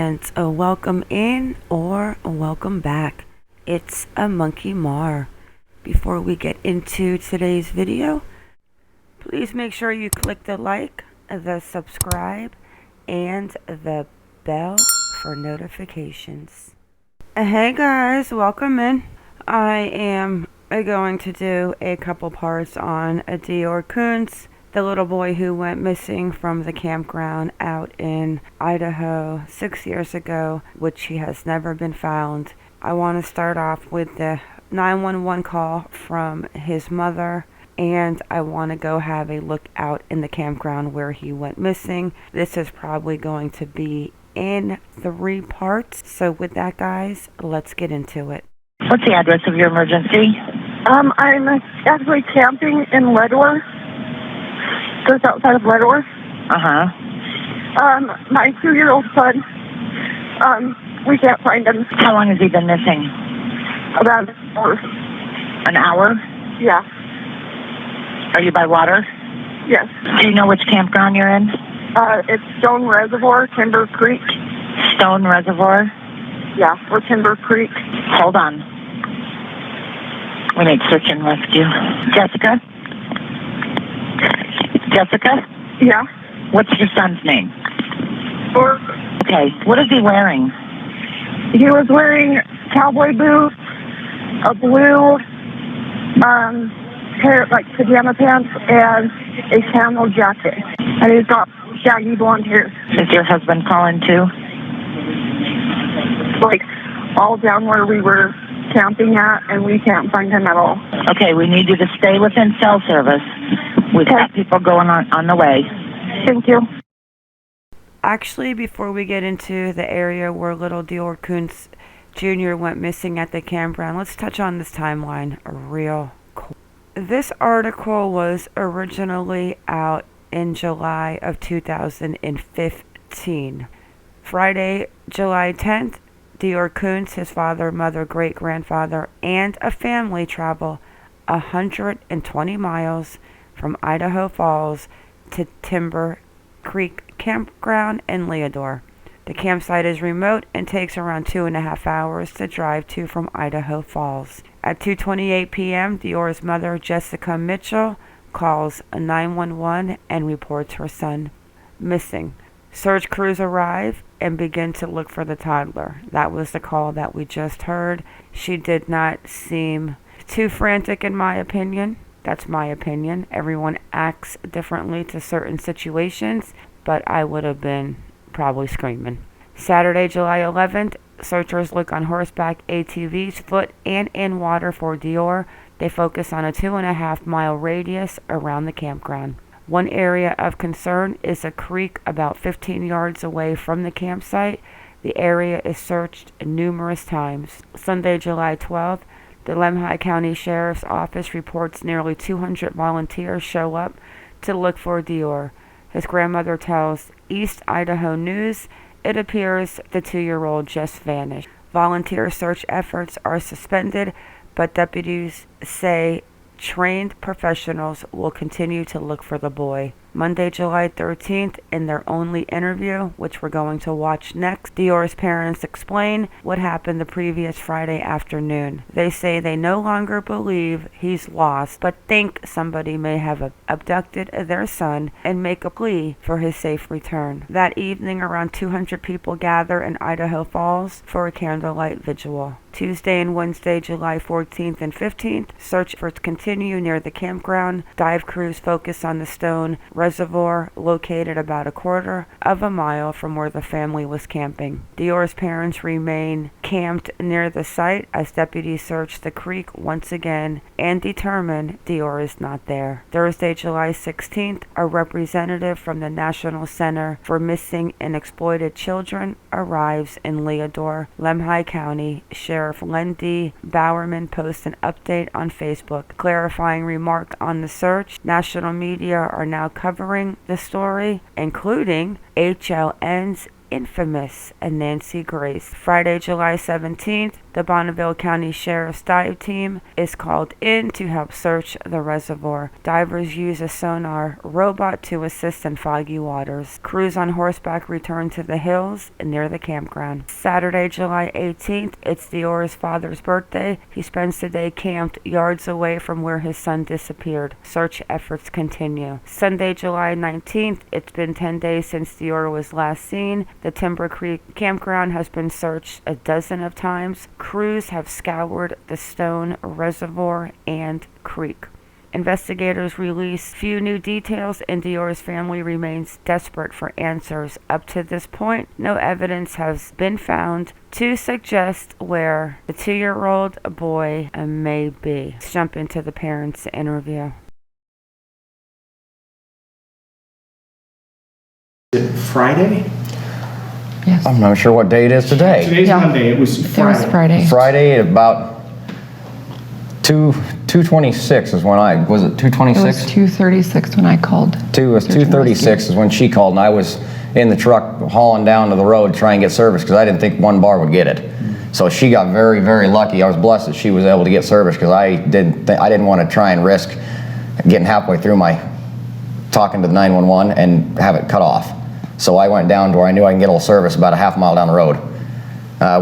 and welcome in or welcome back. It's a Monkey Mar. Before we get into today's video, please make sure you click the like, the subscribe, and the bell for notifications. Hey guys, welcome in. I am going to do a couple parts on DeOrr Kunz, the little boy who went missing from the campground out in Idaho 6 years ago, which he has never been found. I want to start off with the 911 call from his mother, and I want to go have a look out in the campground where he went missing. This is probably going to be in 3 parts. So with that, guys, let's get into it. What's the address of your emergency? I'm actually camping in Ledwar, just outside of Ledwar. My 2-year-old son, we can't find him. How long has he been missing? About an hour. An hour? Yeah. Are you by water? Yes. Do you know which campground you're in? It's Stone Reservoir, Timber Creek. Stone Reservoir? Yeah, or Timber Creek. Hold on. We need search and rescue. Jessica? Jessica? Yeah. What's your son's name? Or Okay. What is he wearing? he was wearing cowboy boots, a blue pair like pajama pants, and a camel jacket. And he's got shaggy blonde hair. Is your husband calling too? Like all down where we were camping at, and we can't find him at all. Okay, we need you to stay within cell service. We've got people going on the way. Thank you. Actually, before we get into the area where little DeOrr Kunz Jr. went missing at the campground, let's touch on this timeline real quick. This article was originally out in July of 2015. Friday, July 10th, DeOrr Kunz, his father, mother, great-grandfather, and a family travel 120 miles from Idaho Falls to Timber Creek Campground in Leodore. The campsite is remote and takes around 2.5 hours to drive to from Idaho Falls. At 2:28 p.m., DeOrr's mother, Jessica Mitchell, calls 911 and reports her son missing. Search crews arrive and begin to look for the toddler. That was the call that we just heard. She did not seem too frantic, in my opinion. That's my opinion. Everyone acts differently to certain situations, but I would have been probably screaming. Saturday, July 11th, searchers look on horseback, ATVs, foot, and in water for DeOrr. They focus on a 2.5-mile radius around the campground. One area of concern is a creek about 15 yards away from the campsite. The area is searched numerous times. Sunday, July 12th, the Lemhi County Sheriff's Office reports nearly 200 volunteers show up to look for DeOrr. His grandmother tells East Idaho News it appears the 2-year-old just vanished. Volunteer search efforts are suspended, but deputies say trained professionals will continue to look for the boy. Monday, July 13th, in their only interview, which we're going to watch next, DeOrr's parents explain what happened the previous Friday afternoon. They say they no longer believe he's lost, but think somebody may have abducted their son and make a plea for his safe return. That evening, around 200 people gather in Idaho Falls for a candlelight vigil. Tuesday and Wednesday, July 14th and 15th, search efforts continue near the campground. Dive crews focus on the Stone Reservoir, located about a 1/4 mile from where the family was camping. DeOrr's parents remain camped near the site as deputies search the creek once again and determine DeOrr is not there. Thursday, July 16th, a representative from the National Center for Missing and Exploited Children arrives in Leodore. Lemhi County Sheriff Lynn Bowerman posts an update on Facebook, clarifying remark on the search. National media are now covering the story, including HLN's infamous Nancy Grace. Friday, July 17th, The Bonneville County Sheriff's dive team is called in to help search the reservoir. Divers use a sonar robot to assist in foggy waters. Crews on horseback return to the hills near the campground. Saturday, July 18th, it's DeOrr's father's birthday. He spends the day camped yards away from where his son disappeared. Search efforts continue. Sunday, July 19th, it's been 10 days since DeOrr was last seen. The Timber Creek Campground has been searched a dozen of times. Crews have scoured the stone reservoir and creek. Investigators release few new details, and DeOrr's family remains desperate for answers. Up to this point, no evidence has been found to suggest where the 2-year-old boy may be. Let's jump into the parents' interview. Friday? Yes. I'm not sure what day it is today. Today's Monday. It was Friday. It was Friday. Friday at about 2:26 is when was it 2:26? It was 2:36 when I called. It was 2:36 is when she called, and I was in the truck hauling down to the road to try and get service because I didn't think one bar would get it. So she got very, very lucky. I was blessed that she was able to get service because I didn't want to try and risk getting halfway through my talking to the 911 and have it cut off. So I went down to where I knew I can get a little service about a half mile down the road.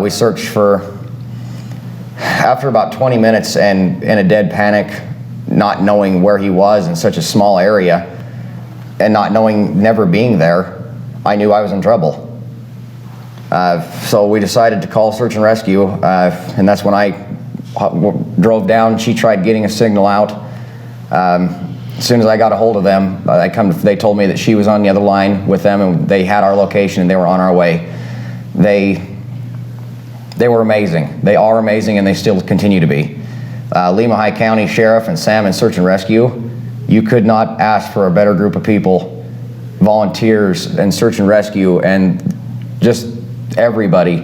We searched after about 20 minutes and in a dead panic, not knowing where he was in such a small area and never being there, I knew I was in trouble. So we decided to call search and rescue, and that's when I drove down. She tried getting a signal out. As soon as I got a hold of them, they told me that she was on the other line with them, and they had our location, and they were on our way. They were amazing. They are amazing, and they still continue to be. Lemhi County Sheriff and Salmon Search and Rescue, you could not ask for a better group of people, volunteers and search and rescue, and just everybody.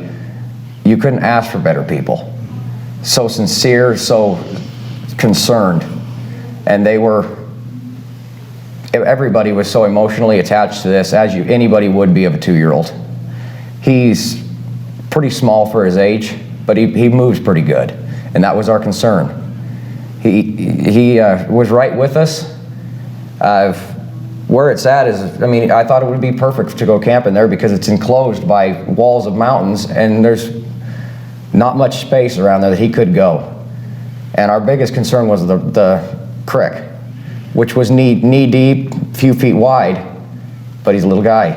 You couldn't ask for better people. So sincere, so concerned, and everybody was so emotionally attached to this, as anybody would be of a 2-year-old. He's pretty small for his age, but he moves pretty good, and that was our concern. He was right with us. Where it's at is, I thought it would be perfect to go camping there because it's enclosed by walls of mountains, and there's not much space around there that he could go. And our biggest concern was the creek, which was knee deep, few feet wide, but he's a little guy.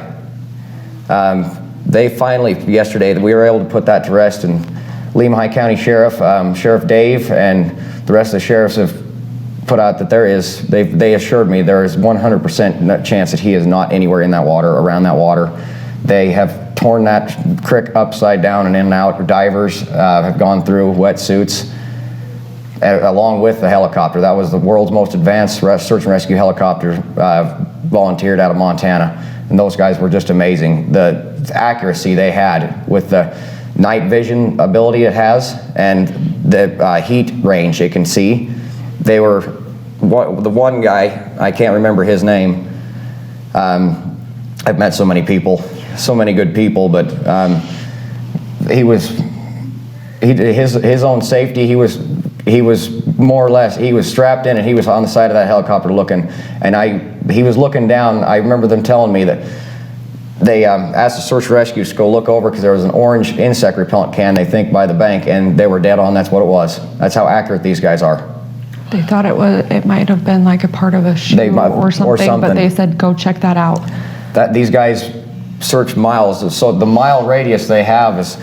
They finally, yesterday, we were able to put that to rest, and Lemhi County Sheriff, Sheriff Dave, and the rest of the sheriffs have put out that they assured me there is 100% chance that he is not anywhere in that water, around that water. They have torn that creek upside down and in and out. Divers have gone through wetsuits, along with the helicopter. That was the world's most advanced search and rescue helicopter, volunteered out of Montana. And those guys were just amazing. The accuracy they had with the night vision ability it has and the heat range it can see. The one guy, I can't remember his name. I've met so many people, so many good people, but his own safety, he was more or less, he was strapped in and he was on the side of that helicopter looking, and he was looking down. I remember them telling me that they asked the search and rescue to go look over because there was an orange insect repellent can, they think, by the bank, and they were dead on. That's what it was. That's how accurate these guys are. They thought it might have been like a part of a shoe or something, but they said go check that out. That these guys search miles, so the mile radius they have is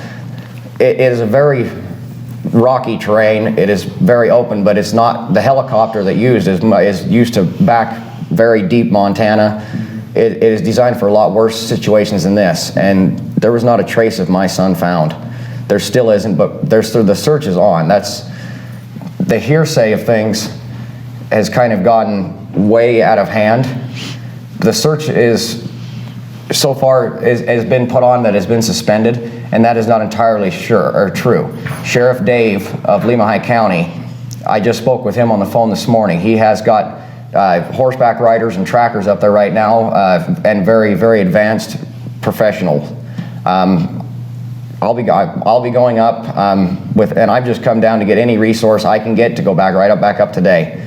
a very rocky terrain. It is very open, but it's not the helicopter that is used to back very deep Montana. It is designed for a lot worse situations than this, and there was not a trace of my son found. There still isn't, but the search is on. That's the hearsay of things has kind of gotten way out of hand. The search is so far has been put on that has been suspended, and that is not entirely true. Sheriff Dave of Lemhi County, I just spoke with him on the phone this morning. He has got horseback riders and trackers up there right now, and very, very advanced professionals. I'll be going up and I've just come down to get any resource I can get to go back back up today.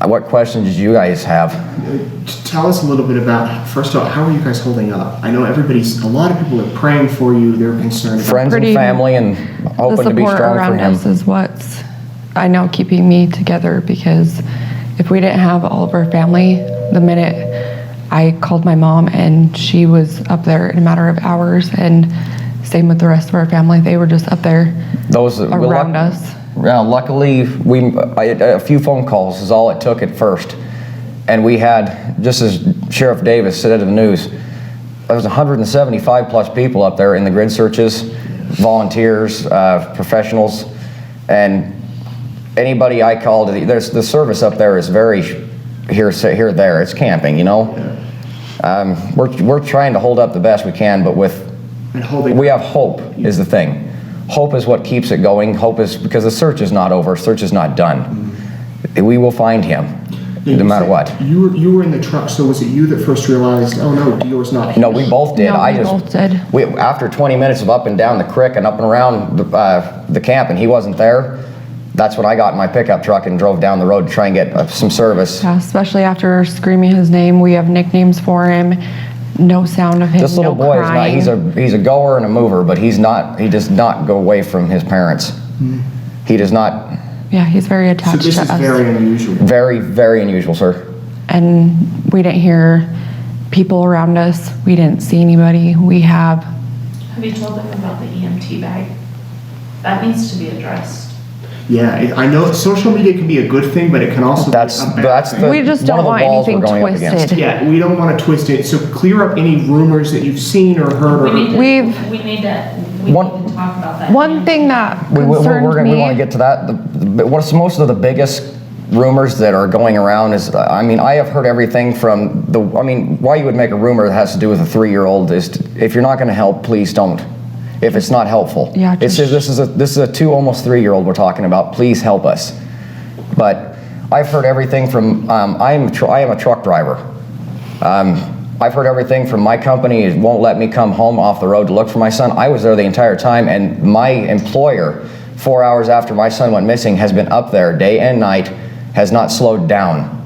What questions did you guys have? Tell us a little bit about, first of all, how are you guys holding up? I know a lot of people are praying for you, they're concerned. Friends and family, and hoping to be strong for him. The support around us is what's, I know, keeping me together, because if we didn't have all of our family, the minute I called my mom and she was up there in a matter of hours, and same with the rest of our family, they were just up there around us. Yeah, luckily, a few phone calls is all it took at first. And we had, just as Sheriff Davis said in the news, there was 175 plus people up there in the grid searches, volunteers, professionals, and anybody I called. The service up there is very here, there. It's camping, you know. We're trying to hold up the best we can, but we have hope is the thing. Hope is what keeps it going. Hope is because the search is not over. Search is not done. We will find him, no matter what. You were in the truck, so was it you that first realized, oh no, DeOrr's not here? No, we both did. No, we both did. After 20 minutes of up and down the creek and up and around the camp, and he wasn't there, that's when I got in my pickup truck and drove down the road to try and get some service. Yeah, especially after screaming his name. We have nicknames for him. No sound of him. This little boy is not. He's a goer and a mover, but he does not go away from his parents. He does not. Yeah, he's very attached to us. So this is very unusual. Very, very unusual, sir. And we didn't hear people around us. We didn't see anybody. Have you told them about the EMT bag? That needs to be addressed. Yeah, I know social media can be a good thing, but it can also we just don't want anything twisted. Yeah, we don't want to twist it. So clear up any rumors that you've seen or heard. We need to talk about that. One thing that concerned me. We want to get to that. What's most of the biggest rumors that are going around is, I have heard everything from why you would make a rumor that has to do with a 3-year-old is if you're not going to help, please don't. If it's not helpful. Yeah, this is a 2, almost 3-year-old we're talking about. Please help us. But I've heard everything from, I am a truck driver. I've heard everything from my company won't let me come home off the road to look for my son. I was there the entire time, and my employer, 4 hours after my son went missing, has been up there day and night, has not slowed down.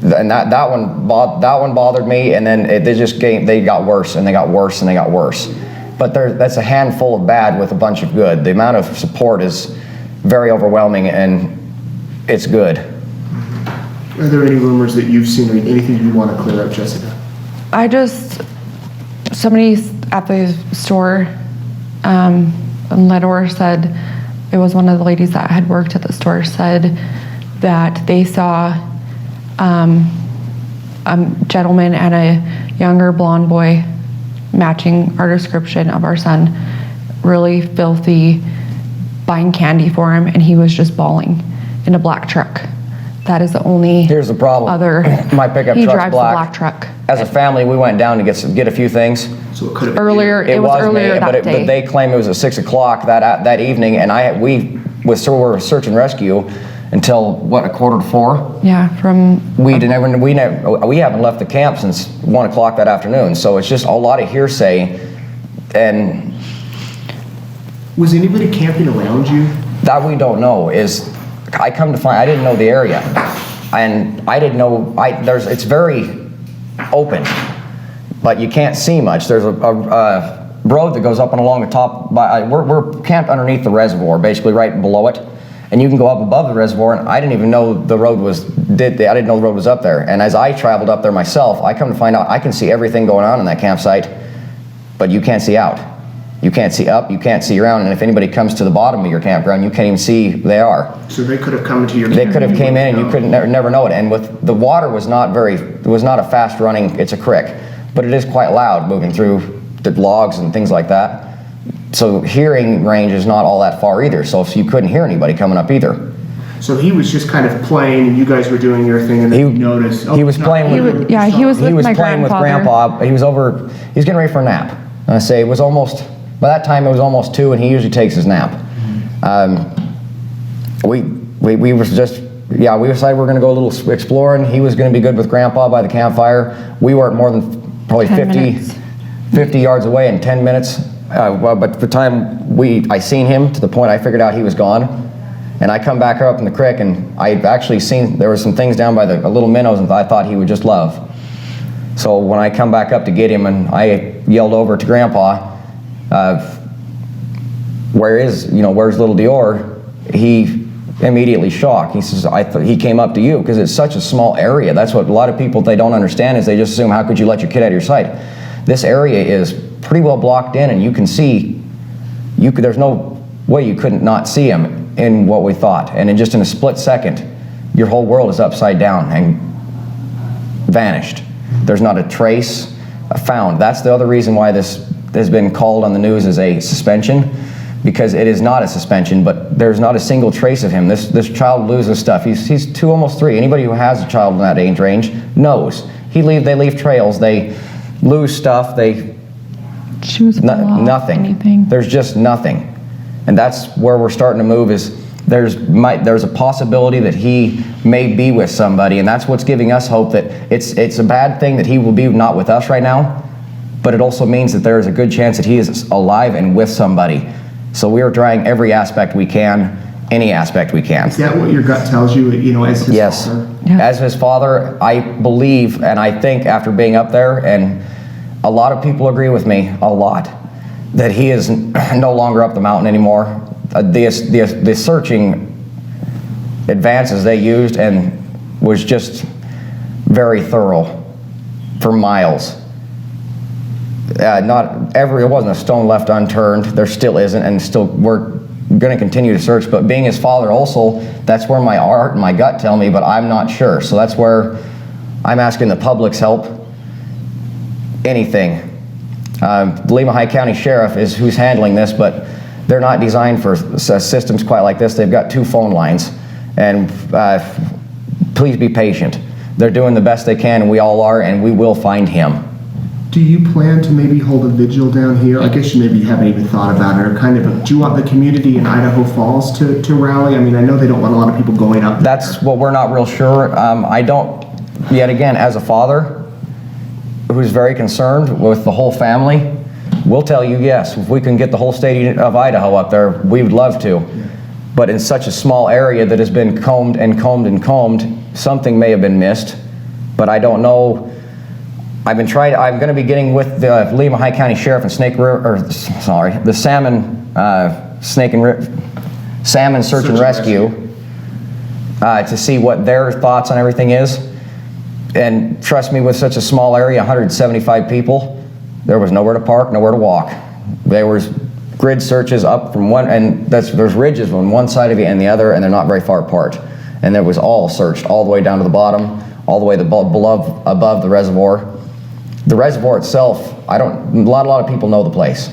And that one bothered me, and then they got worse and they got worse and they got worse. But that's a handful of bad with a bunch of good. The amount of support is very overwhelming, and it's good. Are there any rumors that you've seen or anything you want to clear up, Jessica? Somebody at the store in DeOrr said, it was one of the ladies that had worked at the store, said that they saw a gentleman and a younger blonde boy matching our description of our son, really filthy, buying candy for him, and he was just bawling in a black truck. That is the only. Here's the problem. My pickup he truck's drives black. a black truck. As a family, we went down to get a few things. So it could have earlier. It was earlier that day. But they claim it was at 6 o'clock that evening, and we were search and rescue until what, 3:45? Yeah, we haven't left the camp since 1 o'clock that afternoon. So it's just a lot of hearsay. And was anybody camping around you? That we don't know. I come to find I didn't know the area, and I didn't know. It's very open, but you can't see much. There's a road that goes up and along the top. We're camped underneath the reservoir, basically right below it. And you can go up above the reservoir, and I didn't even know the road was up there. And as I traveled up there myself, I come to find out I can see everything going on in that campsite, but you can't see out. You can't see up, you can't see around, and if anybody comes to the bottom of your campground, you can't even see who they are. So they could have come into your They could have came in and you could never know it. And with the water was not a fast running, it's a creek, but it is quite loud moving through the logs and things like that. So hearing range is not all that far either, so you couldn't hear anybody coming up either. So he was just kind of playing, and you guys were doing your thing, and then you noticed. He was playing with my Grandpa. He was getting ready for a nap. And I say by that time it was almost 2, and he usually takes his nap. We decided we were going to go a little exploring. He was going to be good with Grandpa by the campfire. We weren't more than probably 10 50, minutes. 50 yards away in 10 minutes. But the time I seen him to the point I figured out he was gone, and I come back up in the creek, and I'd actually seen there were some things down by the little minnows and I thought he would just love. So when I come back up to get him, and I yelled over to Grandpa, where's little DeOrr? He immediately shocked. He says, he came up to you, because it's such a small area. That's what a lot of people, they don't understand, is they just assume, how could you let your kid out of your sight? This area is pretty well blocked in, and you can see, there's no way you couldn't not see him in what we thought. And in just in a split second, your whole world is upside down and vanished. There's not a trace found. That's the other reason why this has been called on the news as a suspension, because it is not a suspension, but there's not a single trace of him. This child loses stuff. He's 2, almost 3. Anybody who has a child in that age range knows. They leave trails, they lose stuff, Shoes fall off, nothing. anything. There's just nothing. And that's where we're starting to move, is there's a possibility that he may be with somebody, and that's what's giving us hope that it's a bad thing that he will be not with us right now, but it also means that there is a good chance that he is alive and with somebody. So we are trying every aspect we can, any aspect we can. Is that what your gut tells you, as his Yes. father? Yeah. As his father, I believe, and I think after being up there, and a lot of people agree with me, a lot, that he is no longer up the mountain anymore. The searching advances they used and was just very thorough for miles. It wasn't a stone left unturned. There still isn't, and still we're going to continue to search. But being his father also, that's where my heart and my gut tell me, but I'm not sure. So that's where I'm asking the public's help. Anything. The Lemhi County Sheriff is who's handling this, but they're not designed for systems quite like this. They've got 2 phone lines, and please be patient. They're doing the best they can, and we all are, and we will find him. Do you plan to maybe hold a vigil down here? I guess you maybe haven't even thought about it, or do you want the community in Idaho Falls to rally? I mean, I know they don't want a lot of people going up there. That's what we're not real sure. I don't, yet again, as a father who's very concerned with the whole family, we'll tell you, yes, if we can get the whole state of Idaho up there, we would love to. But in such a small area that has been combed and combed and combed, something may have been missed, but I don't know. I'm going to be getting with the Lemhi County Sheriff and the Salmon Search and Rescue to see what their thoughts on everything is. And trust me, with such a small area, 175 people, there was nowhere to park, nowhere to walk. There was grid searches up from one, and there's ridges on one side of you and the other, and they're not very far apart. And there was all searched, all the way down to the bottom, all the way above the reservoir. The reservoir itself, a lot of people know the place.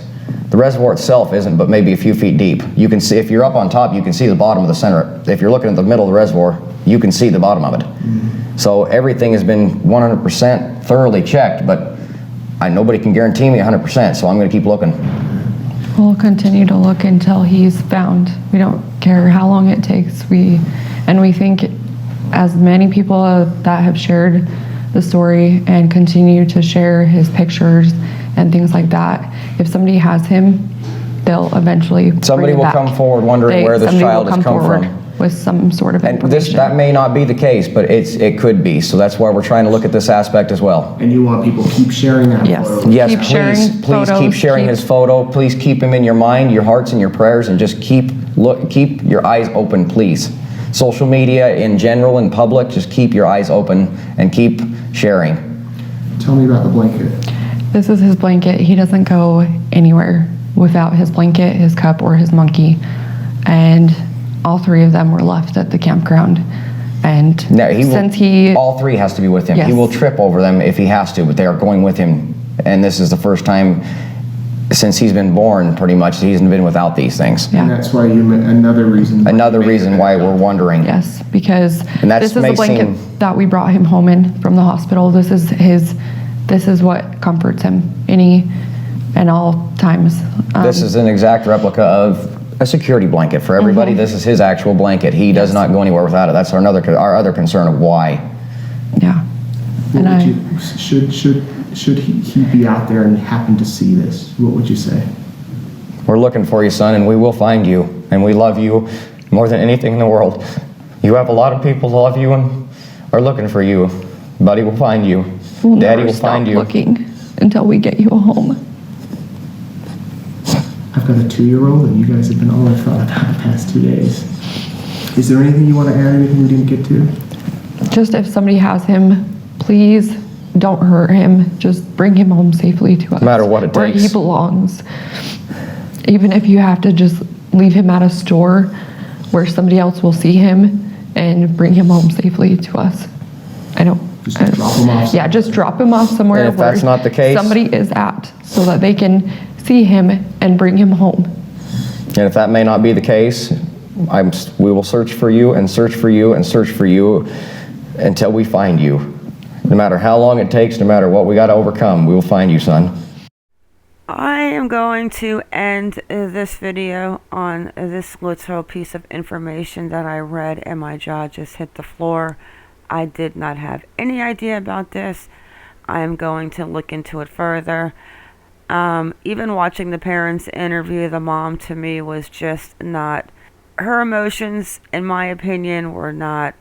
The reservoir itself isn't, but maybe a few feet deep. You can see, if you're up on top, you can see the bottom of the center. If you're looking at the middle of the reservoir, you can see the bottom of it. Mm-hmm. So everything has been 100% thoroughly checked, but nobody can guarantee me 100%, so I'm going to keep looking. We'll continue to look until he's found. We don't care how long it takes. We think as many people that have shared the story and continue to share his pictures and things like that, if somebody has him, they'll eventually Somebody bring will it back. come forward wondering where this child has come from. With some sort of information. And that may not be the case, but it could be. So that's why we're trying to look at this aspect as well. And you want people to keep sharing that Yes. photo? Yes, Keep sharing please photos, keep sharing his photo. Please keep him in your mind, your hearts, and your prayers, and just keep your eyes open, please. Social media in general, in public, just keep your eyes open and keep sharing. Tell me about the blanket. This is his blanket. He doesn't go anywhere without his blanket, his cup, or his monkey. And all 3 of them were left at the campground. And No, all 3 has to be with him. Yes. He will trip over them if he has to, but they are going with him. And this is the first time since he's been born, pretty much, he's been without these things. Yeah. And that's why another reason why we're wondering. Yes, because And this is the blanket that we brought him home in from the hospital. This is what comforts him in all times. This is an exact replica of a security blanket for everybody. This is his actual blanket. He does not go anywhere without it. That's our other concern of why. Yeah. What And would should he be out there and happen to see this? What would you say? We're looking for you, son, and we will find you. And we love you more than anything in the world. You have a lot of people who love you and are looking for you. Buddy will find you. We'll Daddy never will stop find you. looking until we get you a home. I've got a 2-year-old, and you guys have been all I've thought about the past 2 days. Is there anything you want to add, anything we didn't get to? Just if somebody has him, please don't hurt him. Just bring him home safely to us. No matter what it where takes. he belongs. Even if you have to just leave him at a store where somebody else will see him and bring him home safely to us. Just drop him off. Yeah, just drop him off somewhere And if where that's not the case, somebody is at, so that they can see him and bring him home. and if that may not be the case, we will search for you and search for you and search for you until we find you. No matter how long it takes, no matter what we got to overcome, we will find you, son. I am going to end this video on this literal piece of information that I read and my jaw just hit the floor. I did not have any idea about this. I am going to look into it further. Even watching the parents interview the mom, to me, was just not, her emotions, in my opinion, were not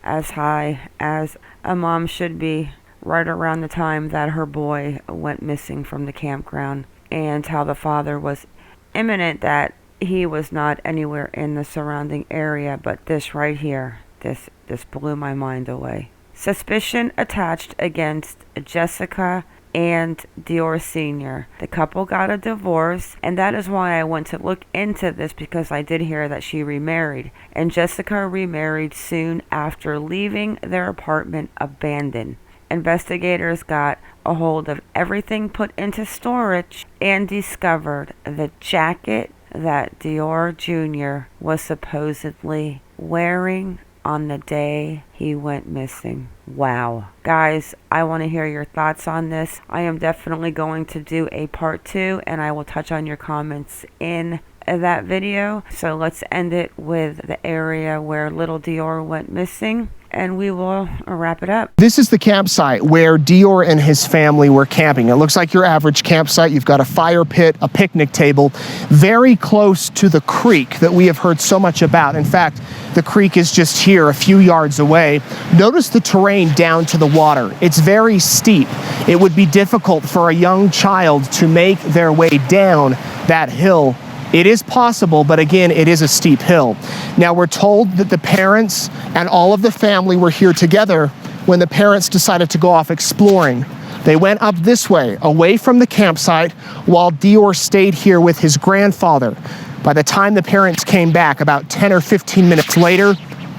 as high as a mom should be right around the time that her boy went missing from the campground, and how the father was imminent that he was not anywhere in the surrounding area. But this right here, this blew my mind away. Suspicion attached against Jessica and DeOrr Sr. The couple got a divorce, and that is why I went to look into this, because I did hear that she remarried. And Jessica remarried soon after leaving their apartment abandoned. Investigators got a hold of everything put into storage and discovered the jacket that DeOrr Jr. was supposedly wearing on the day he went missing. Wow. Guys, I want to hear your thoughts on this. I am definitely going to do a part 2, and I will touch on your comments in that video. So let's end it with the area where little DeOrr went missing, and we will wrap it up. This is the campsite where DeOrr and his family were camping. It looks like your average campsite. You've got a fire pit, a picnic table, very close to the creek that we have heard so much about. In fact, the creek is just here, a few yards away. Notice the terrain down to the water. It's very steep. It would be difficult for a young child to make their way down that hill. It is possible, but again, it is a steep hill. Now, we're told that the parents and all of the family were here together when the parents decided to go off exploring. They went up this way, away from the campsite, while DeOrr stayed here with his grandfather. By the time the parents came back, about 10 or 15 minutes later,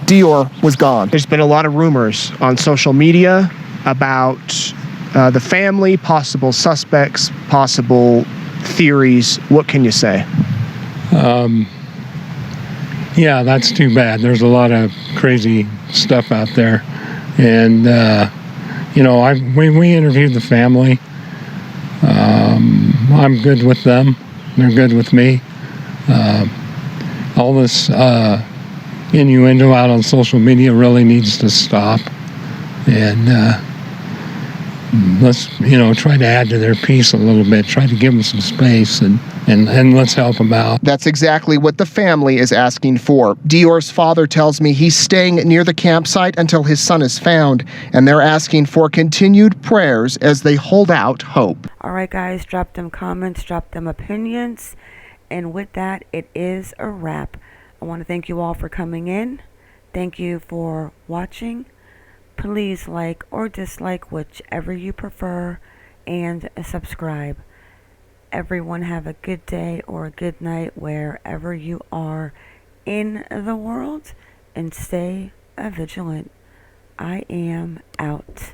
DeOrr was gone. There's been a lot of rumors on social media about the family, possible suspects, possible theories. What can you say? Yeah, that's too bad. There's a lot of crazy stuff out there. And, you know, we interviewed the family. I'm good with them. They're good with me. All this innuendo out on social media really needs to stop. And let's, you know, try to add to their peace a little bit. Try to give them some space and let's help them out. That's exactly what the family is asking for. DeOrr's father tells me he's staying near the campsite until his son is found, and they're asking for continued prayers as they hold out hope. All right, guys, drop them comments, drop them opinions. And with that, it is a wrap. I want to thank you all for coming in. Thank you for watching. Please like or dislike, whichever you prefer, and subscribe. Everyone have a good day or a good night wherever you are in the world, and stay vigilant. I am out.